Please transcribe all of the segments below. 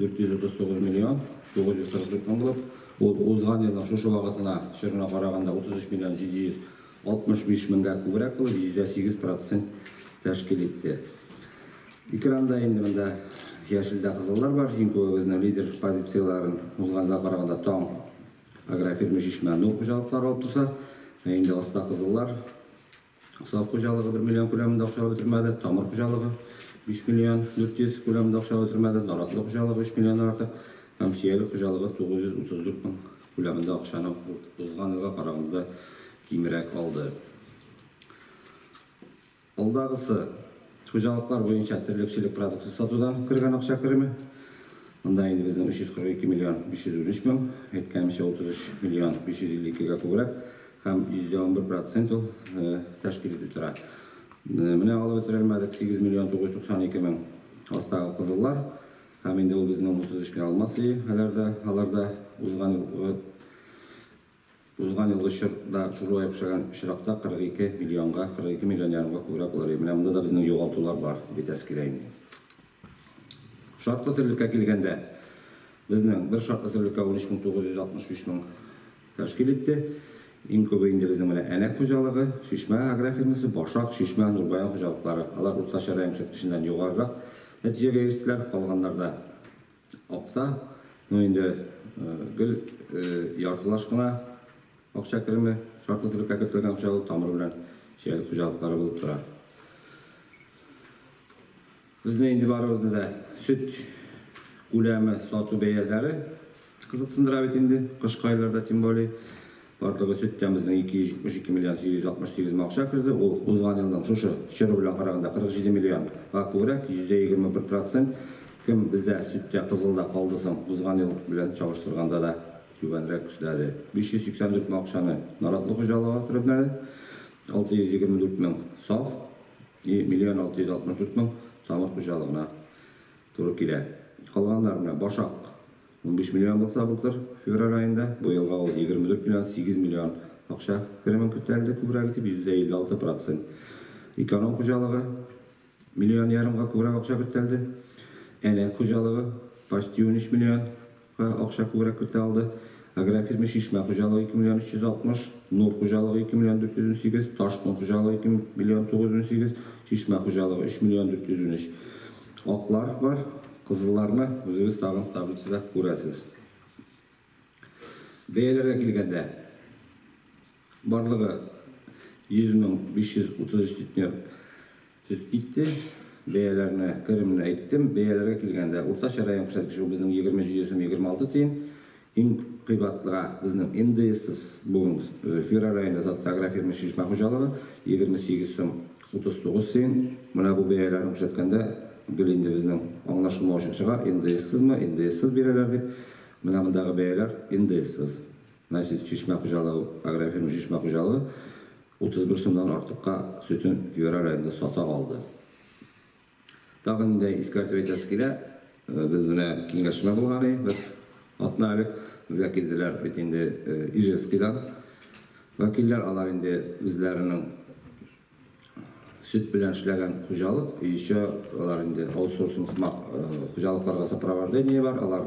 439 миллион 944 мың болып, ол озған елдің шошы бағасына шырына қарағанда 33 миллион 765 мыңға көбірек болып, %8% тәшкил етті. Экранда енді мында яшілді қызылдар бар. Ең көбі біздің лидер позицияларын озғанда қарағанда таң агрофирма шишма нұр қожалықтар алып тұрса, енді қыста қызылдар сап қожалығы 1 миллион көлемінде ақша өтірмеді, тамыр қожалығы 5 миллион 400 көлемінде ақша өтірмеді, наратлы қожалығы 3 миллион артық, һәм шиелі қожалығы 934 мың көлемінде ақшаны озған жылға қарағанда кемірек алды. Алдағысы қожалықтар бойынша тірлікшілік продукция сатудан кірген ақша кірімі. Мұнда енді біздің 342 миллион 513 мың, еткенімше 33 миллион 552-ге көбірек, һәм %11% ол тәшкил етіп тұра. Міне алып өтірелмәдік 8 миллион 992 мың астағы қызыллар, һәм енді ол біздің 33-ке алмасы, аларда Uzgan yılı şırda şuraya yapışan şırakta 42 milyon yarımga köbürek olar. Mine bunda da bizning yo'g'altular var bir teskileyim. Şartlı sirlikka kelgende bizning bir şartlı sirlikka 13.965 мың tashkil etdi. Eng ko'pi endi bizning mana Enek xo'jaligi, Shishma agrofirmasi, Boshaq, Shishma, Nurbayon xo'jaliklari ular o'rtacha rang ko'rsatkichidan yuqoriroq natijaga erishdilar. Qolganlarda oqsa, endi gul yartılashqina Akça kirimi, şartlı tırıkka kiritilgan xo'jalik tamiri bilan şehir xo'jaliklari bo'lib turadi. Bizning endi baribizda da süt ko'lami sotuv beyazlari qiziqsindirib endi qishki oylarda tем более barligi sütdan bizning 272 milyon 868 ming ақша kirdi. Ол o'zgan yilning shu shiri bilan qaraganda 47 milyon va ko'rak %21%. Kim bizda sütda qizilda qoldisin, o'zgan yil bilan chalishtirganda da güvenrek işledi. 584 мың ақшаны наратлы xo'jalig'a kiribdi. 624 мың saf, 1 миллион 664 мың tamir xo'jalig'ina to'g'ri keladi. Qolganlarına Boshaq 15 milyon bo'lsa былтыр fevral ayında, bu yilga 24 milyon 8 milyon ақша kirimi kutildi, ko'proq etib %56%. Ekonom xo'jaligi 1,5 milyon ko'proq ақша kutildi. Enek xo'jaligi почти 13 milyon ақша ko'proq kutildi. Agrofirma Shishma xo'jaligi 2 milyon 360, Nur xo'jaligi 2 milyon 408, Toshqin xo'jaligi 2 milyon 908, Shishma xo'jaligi 3 milyon 413. Oqlar var, qizillarni o'zingiz tag'in tablitsada ko'rasiz. Beyalarga kelganda barligi 100.533 litr süt ketdi. Beyalarni kirimini aytdim. Beyalarga kelganda o'rtacha rayon ko'rsatkichi bizning 20.26 tiyin. Eng qiymatliga bizning NDS'siz bugün fevral ayında zaten agrofirma Shishma xo'jaligi 28.39 tiyin. Mana bu beyalarni ko'rsatganda Gülinde bizning anlaşılmamışıga NDS'siz mi? NDS'siz bereler deb. Mana bundağı beyalar NDS'siz. Значит, Shishma xo'jaligi, agrofirma Shishma xo'jaligi 31 so'mdan ortiqqa sütün fevral ayında sota oldi. Tag'in da eskartib aytasiz kela, biz buni kengashma bo'lgani bir atnalik bizga keldilar endi Ijevskiydan. Vakillar alar endi o'zlarining süt bilan ishlagan xo'jalik, еще ular endi outsourcing xo'jaliklarga sapravardeniyya var, ular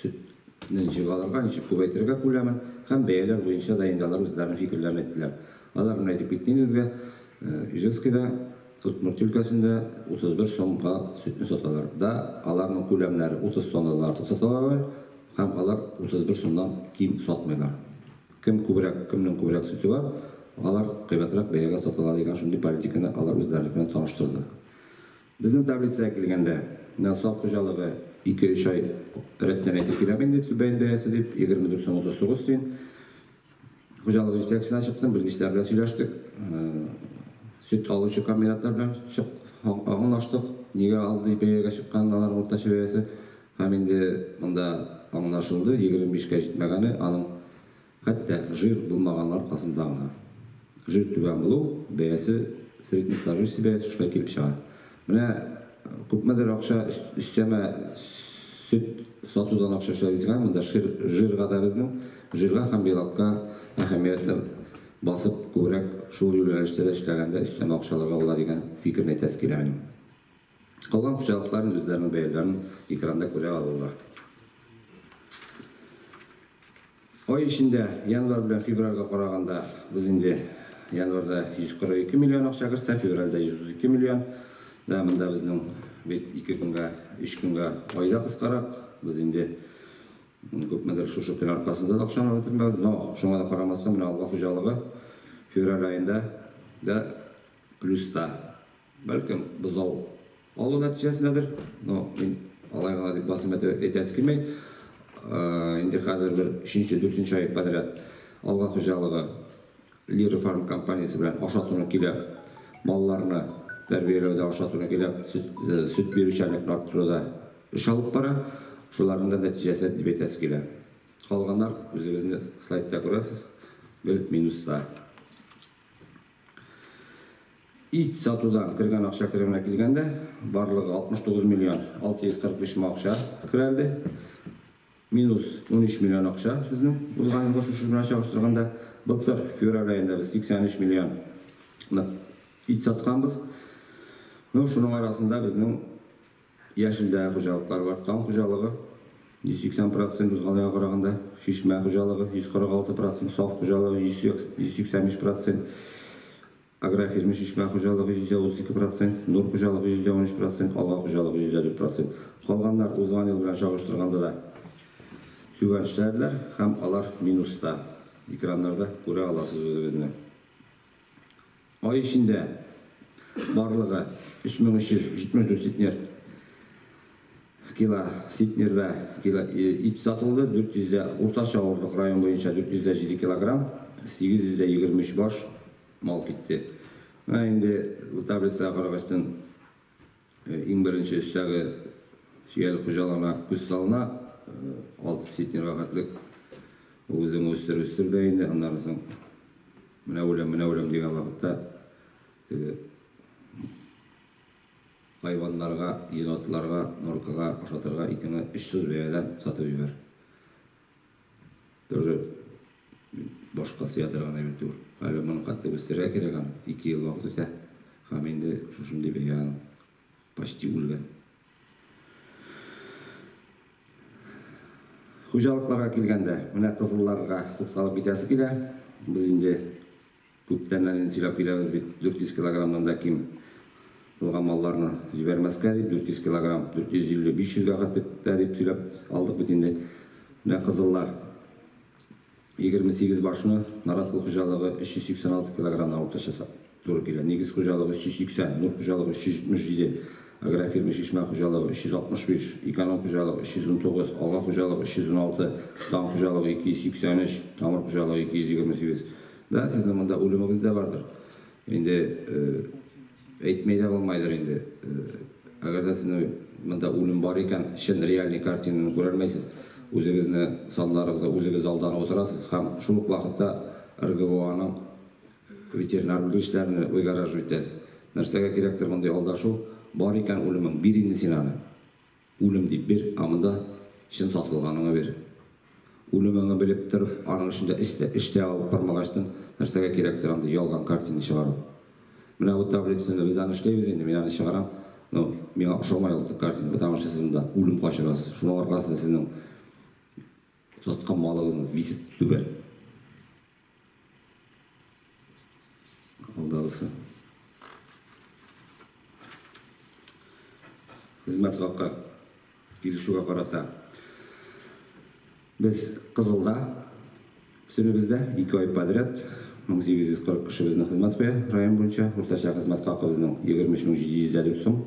sütni yig'alarga, ko'paytirga ko'lamin ham beyalar bo'yicha da endi ular o'zlarining fikrlarini aytdilar. Ular buni aytib ketdingizga Ijevskiyda Tutmurt ülkəsində 31 so'mga sütni sotalar da, alarning ko'lamlari 30 tonnadan ortiq sotalar, ham alar 31 so'mdan kim sotmaylar. Kimning ko'proq sütü var, alar qiymatroq beyaga sotiladi degan shunday politikani alar o'zlari bilan tanishtirdi. Bizning tablitsaga kelganda, Nasaf xo'jaligi 2-3 oy ретten aytib kelabendi, tubayn beyasi deb 24.39 tiyin. Xo'jalik yetakchisidan chiqsin, bilgichlar bilan suylashdik. Süt aluvchi kombinatlar bilan anlaştık. Nega aldı beyaga chiqqanlar o'rtacha beyasi ham endi unda anlaşıldı. 25 ga yetmagani, aning hatta jir bo'lmaganlar orqasindagina. Jir tuban bo'lup, beyasi sredniy stajist beyasi shunday kelib chiqadi. Mana ko'pmadir ақша üsteme süt satudan ақша ishlaydigan, bunda jirga da bizning jirga ham belakka ahamiyatli basıp ko'rak şu yo'nalishda ishlaganda üsteme ақшаларga bo'ladigan fikrni tashkillayman. Қалған құжалықтарын өздерінің бәйелерін экранда көре алулар. Ой ішінде январ білен февральға қарағанда біз енді январда 142 миллион ақша кірсе, февральда 132 миллион. Мында біздің 2 күнге, 3 күнге айда қысқарақ. Біз енді көп мәдір шошықпен арқасында да ақшаны өтірміз. Но шоңа да қарамастан мына алға құжалығы февраль айында да плюста. Бәлкім бұзау алу нәтижесіндедір. Но мен алайғана деп басым етәсі келмей. Енді қазір бір 3-4 ай подряд алға құжалығы Лира фарм компаниясы білән ашатуына келіп, балаларына тәрбиелеуде ашатуына келіп, сүт берушілік арттыруда үш алып бара, шолардың да нәтижесі деп етәсі келі. Қалғандар өзіңізді слайдта көресіз, бір минуста. Ит сатудан кірген ақша кіреміне келгенде, барлығы 69 миллион 645 мың ақша кірелді. Минус 13 миллион ақша біздің бұлғанын қошушымен шағыстырғанда бұлтыр февраль айында біз 83 миллион ит сатқанбыз. Шының арасында біздің яшілді құжалықтар бар. Таң құжалығы 180% бұзғалыға қарағанда, шешме құжалығы 146%, соф құжалығы 183%, агрофирма шешме құжалығы 132%, нұр құжалығы 113%, алға құжалығы 104%. Қалғандар ұзған ел білен шағыстырғанда да көбәншілерділер, һәм алар минуста. Экрандарда көре аласыз өзіңізді. Ай ішінде барлығы 3374 ситнер кило ситнерді ит сатылды, 400-де орташа ауырлық район бойынша 407 килограмм, 823 баш мал кетті. Енді таблицаға қарағаштың ең бірінші үстәгі шиялы құжалығына көз салына, 6 ситнер вағатлық өзің өстір дайынды, андарысың мына өлем деген вақытта хайвандарға, енотыларға, норкаға, ашатарға итіңі 300 бәйеден сатып ебер. Тоже башқа сиятырған әбетті өр. Әлі мұны қатты өстерге кереген 2 ел вақыт өте. Хаменде шушынды бәйен почти өлген. Құжалықтарға келгенде, мұна қызылларға құтқалып кетесі келе. Біз енді көптеннен силап келеміз бет 400 килограммнан да кем болған малларны жібермеске деп 400 килограмм, 450-500 қаттып деп силап алдық бетінде. Мұна қызыллар 28 башыны, наразқыл құжалығы 386 килограммна орташа тұры келе. Негіз құжалығы 380, нұр құжалығы 377, агрофирма шешме құжалығы 365, эконом құжалығы 319, алға құжалығы 316, таң құжалығы 283, тамыр құжалығы 228. Да, сіздің мұнда өліміңіз де бардыр. Енді әйтмейді болмайдыр енді. Әгерде сіздің мұнда өлім бар екен, шын реальный картинаны көрермейсіз. Өзіңізді санларыңызға өзіңіз алданып отырасыз. Хам шулық вақытта РГВО-ның ветеринар білгіштәріні ойғараж өтесіз. Нәрсеге керектір мұндай алдашу бар екен өлімің бірінді сенаны. Өлім деп бір, амында шын сатылғаныңа бер. Өліміңі біліп тұрып, аның ішінде іште алып бармағаштың нәрсеге керектір аңды ялған картины шығару. Мына бұл таблетсінде біз аңы ішлейбіз енді, мен аңы шығарам. Меңа ұшамай олды картины, потому что сіздің өлім қашырасыз. Шуның арқасында сіздің сатқан малығызның висит түбер. Алдағысы. Қызмет қаққа келішуға қарата. Біз қызылда сүребізді 2 ай подряд 1840 кіші біздің қызмет қоя район бойынша. Орташа қызмет қаққа біздің 23750 сом.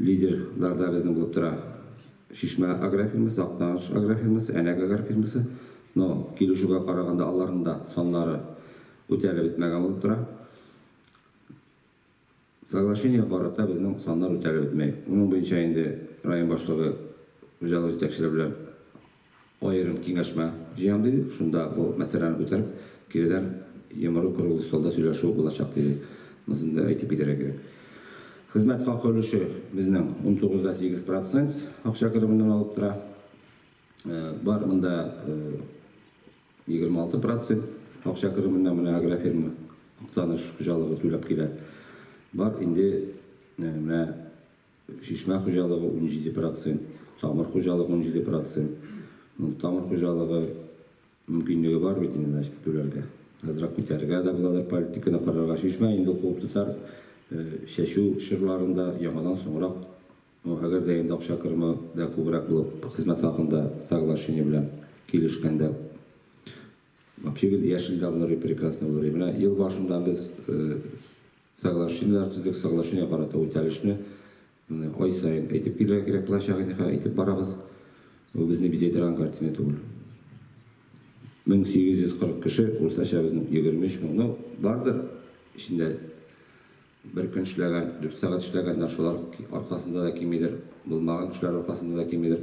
Лидерларда біздің болып тұра шешме агрофирмасы, Ақтаныш агрофирмасы, Әнәк агрофирмасы. Но келушіға қарағанда аларында сонлары өтелі бітмеген болып тұра. Соглашение қарата біздің сонлар өтелі бітмей. Оның бойынша енді район башлығы жалы жетекшілер білен ойырым кеңешме жиям дейді. Шында бұл мәселені көтеріп, кереден емірі құрылы столда сөйлешу болашақ дейді. Мысында айтып кетері керек. Қызмет қақы өліші біздің 19,8% ақша кірімінен алып тұра. Бар мұнда 26% ақша кірімінен мұна агрофирма Ақтаныш құжалығы төлеп келе. Бар енді şişme hocalığı 17%, tamir hocalığı 17%. Tamir hocalığı mümkünlüğü var bitiniz işte türlerge. Azrak biterge da bular politikana kararga şişme indi kop tutar. Şeşu şırlarında yamadan sonra o agar deyinde akşakırma da kubrak bulup hizmet hakkında sağlaşını bilen kilişkende Вообще yaşlı davranları прекрасно olur. Yani yıl başından biz sağlaşınlar, sağlaşıya karata utalışını ay sayın etip gerek bulaşağını etip barabız. O bizni bize etiran kartine tuğul. 1840 kişi olsa şahımızın 23 milyon vardır. Şimdi bir gün işleyen, 4 saat işleyenler şolar arkasında da kimidir, bulmagan kişiler arkasında da kimidir.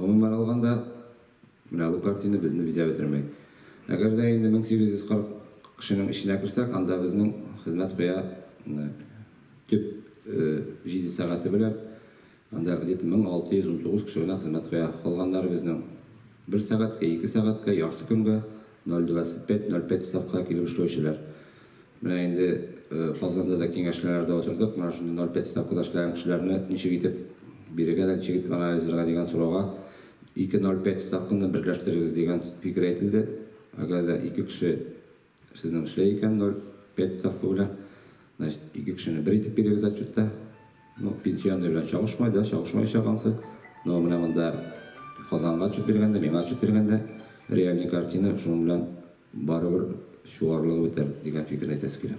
Umuman alganda bu kartini bize bitirmeyi. Eğer de indi 1840 kişinin işine kirsek, anda bizning hizmet koya tüp 7 saati bilen, anda 1619 kişine hizmet koya kalganlar bizning 1 saatga, 2 saatga, yaxşı günge 0.25-0.5 stavka kelip işlöşüler. Mine endi Kazanda da kengeşlerde oturduk. Mana şunda 0.5 stavkada işleyen kişilerini niçe gitip birigeden çekip analizlerine degan soruğa 2.05 stavkını birleştiririz degan fikir aytıldı. Agar da 2 kişi sizin işleyken 0.5 stavka bilen, iki kişini bir itip beririz açıkta. Pensiyon bilen çalışmaydı, çalışmay şagansı. Mine mında Kazanға açıp bergende, men açıp bergende realni kartina şunun bilen baribir şuarlığı biter degan fikir aytası kelem.